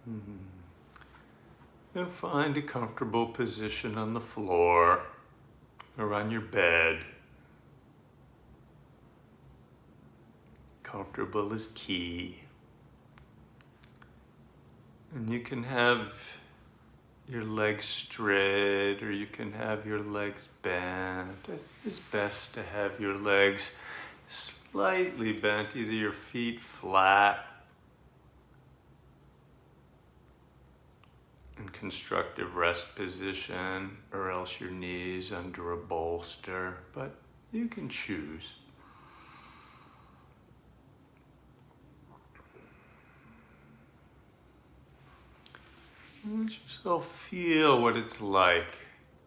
And find a comfortable position on the floor or on your bed. Comfortable is key. And you can have your legs straight or you can have your legs bent. It's best to have your legs slightly bent, either your feet flat in constructive rest position or else your knees under a bolster, but you can choose. Let yourself feel what it's like,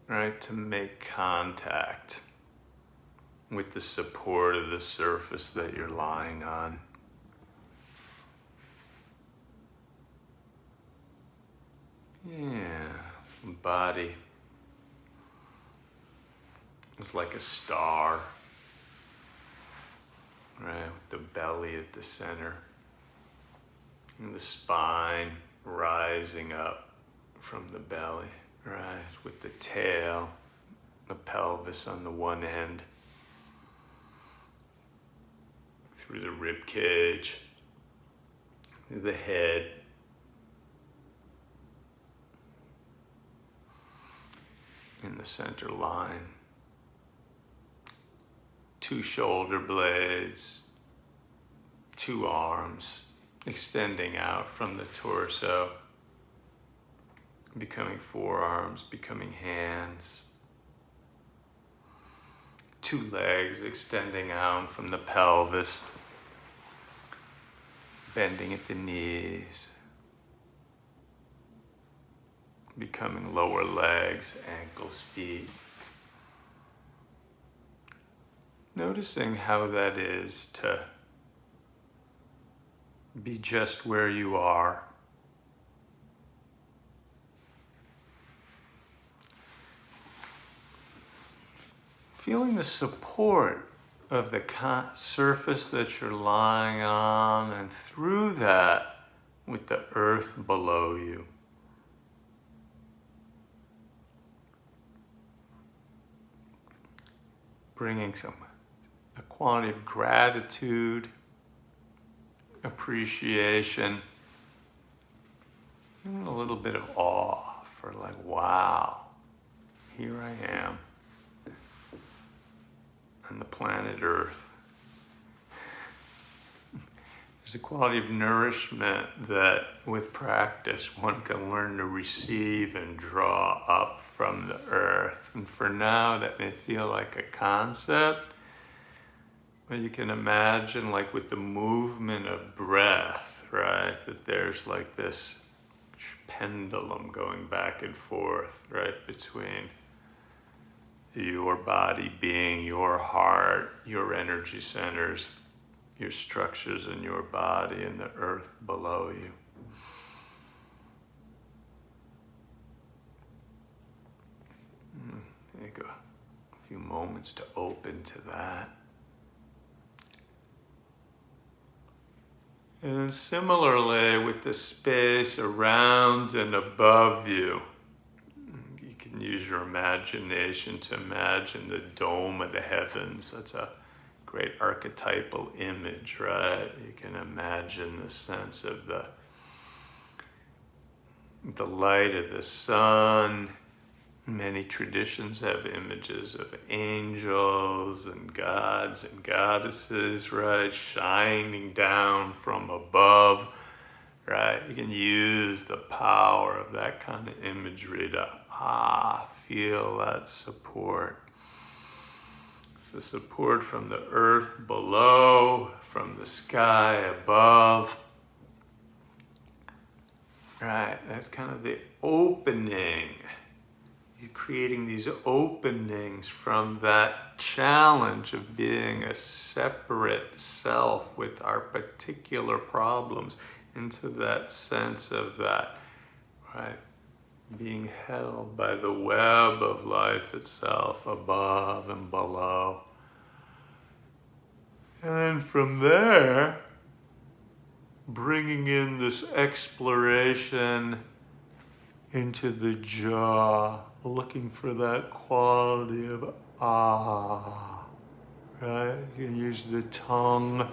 right, to make contact with the support of the surface that you're lying on. Yeah, the body is like a star, right, with the belly at the center and the spine rising up from the belly, right, with the tail, the pelvis on the one end, through the rib cage, through the head, in the center line, 2 shoulder blades, 2 arms extending out from the torso, becoming forearms, becoming hands. 2 legs extending out from the pelvis, bending at the knees, becoming lower legs, ankles, feet. Noticing how that is to be just where you are. Feeling the support of the surface that you're lying on, and through that with the earth below you. Bringing a quality of gratitude, appreciation, and a little bit of awe for like, wow, here I am on the planet Earth. There's a quality of nourishment that with practice one can learn to receive and draw up from the earth. And for now that may feel like a concept, but you can imagine like with the movement of breath, right, that there's like this pendulum going back and forth, right, between your body being, your heart, your energy centers, your structures in your body, and the earth below you. Take a few moments to open to that. And similarly, with the space around and above you, you can use your imagination to imagine the dome of the heavens. That's a great archetypal image, right? You can imagine the sense of the light of the sun. Many traditions have images of angels and gods and goddesses, right, shining down from above, right? You can use the power of that kind of imagery to feel that support. It's the support from the earth below, from the sky above. Right, that's kind of the opening. He's creating these openings from that challenge of being a separate self with our particular problems into that sense of that, right, being held by the web of life itself above and below. And then from there, bringing in this exploration into the jaw, looking for that quality of ah, right? You can use the tongue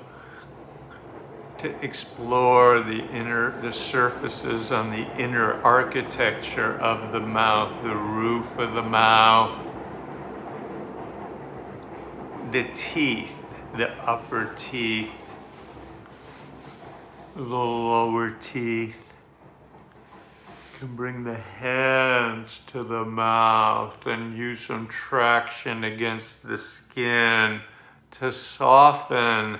to explore the surfaces on the inner architecture of the mouth, the roof of the mouth, the teeth, the upper teeth, the lower teeth. You can bring the hands to the mouth and use some traction against the skin to soften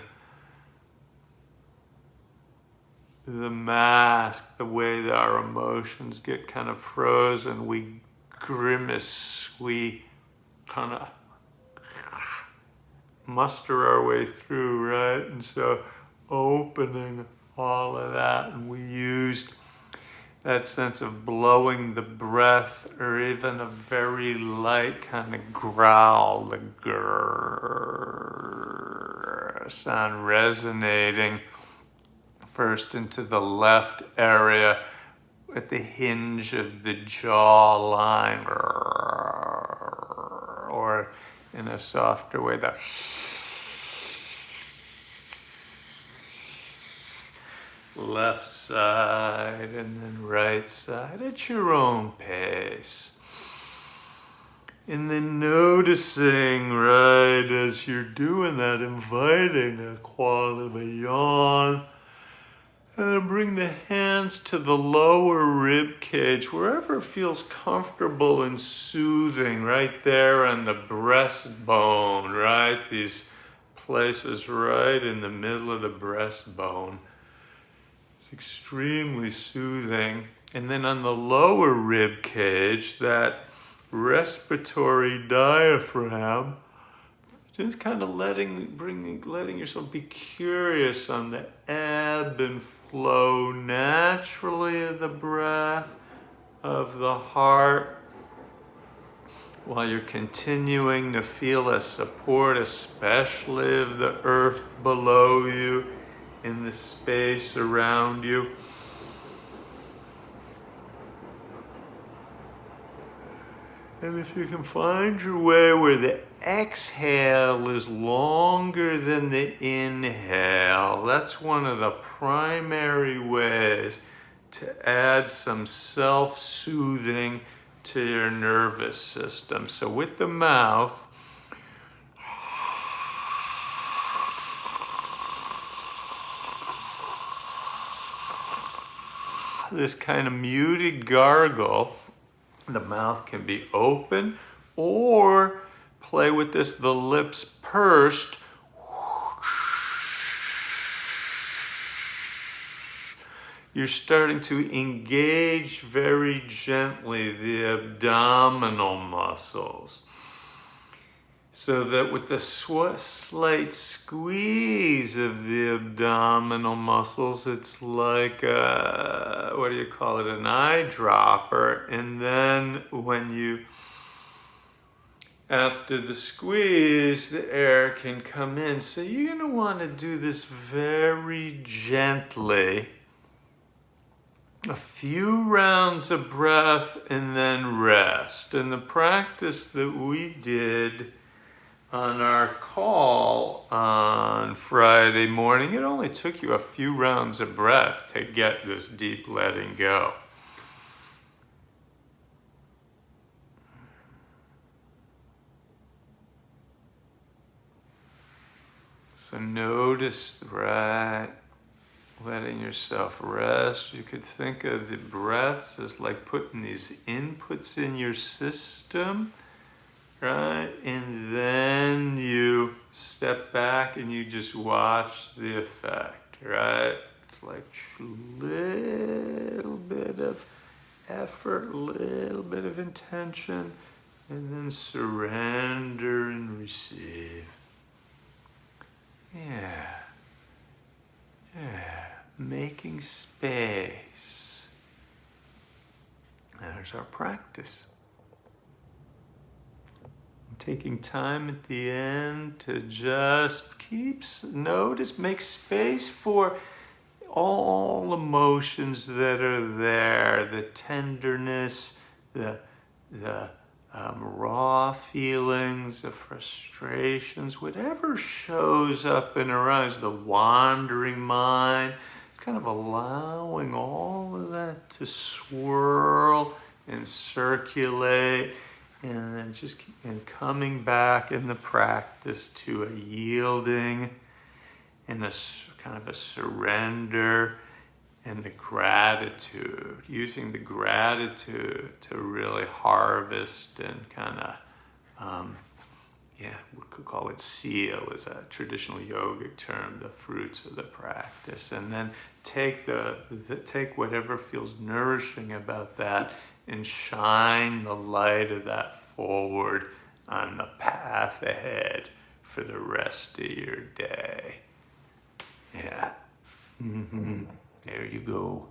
the mask, the way that our emotions get kind of frozen. We grimace, we kind of muster our way through, right? And so opening all of that, and we used that sense of blowing the breath, or even a very light kind of growl, the grrr sound resonating first into the left area at the hinge of the jawline, or in a softer way, the left side and then right side at your own pace. And then noticing, right, as you're doing that, inviting a quality of a yawn. And bring the hands to the lower rib cage, wherever it feels comfortable and soothing, right there on the breastbone, right? These places right in the middle of the breastbone. It's extremely soothing. And then on the lower rib cage, that respiratory diaphragm, just kind of letting yourself be curious on the ebb and flow naturally of the breath, of the heart, while you're continuing to feel a support, especially of the earth below you, in the space around you. And if you can find your way where the exhale is longer than the inhale, that's one of the primary ways to add some self-soothing to your nervous system. So with the mouth, this kind of muted gargle, the mouth can be open, or play with this, the lips pursed. You're starting to engage very gently the abdominal muscles, so that with the slight squeeze of the abdominal muscles, it's like a, what do you call it, an eyedropper. And then when you, after the squeeze, the air can come in. So you're going to want to do this very gently. A few rounds of breath and then rest. And the practice that we did on our call on Friday morning, it only took you a few rounds of breath to get this deep letting go. So notice, right, letting yourself rest. You could think of the breaths as like putting these inputs in your system, right? And then you step back and you just watch the effect, right? It's like a little bit of effort, little bit of intention, and then surrender and receive. Yeah. Making space. There's our practice. Taking time at the end to just notice, make space for all emotions that are there, the tenderness, the raw feelings, the frustrations, whatever shows up in our eyes, the wandering mind, kind of allowing all of that to swirl and circulate, and then just coming back in the practice to a yielding and a kind of a surrender and the gratitude, using the gratitude to really harvest and kind of, we could call it seal, is a traditional yogic term, the fruits of the practice. And then take take whatever feels nourishing about that and shine the light of that forward on the path ahead for the rest of your day. Yeah. There you go.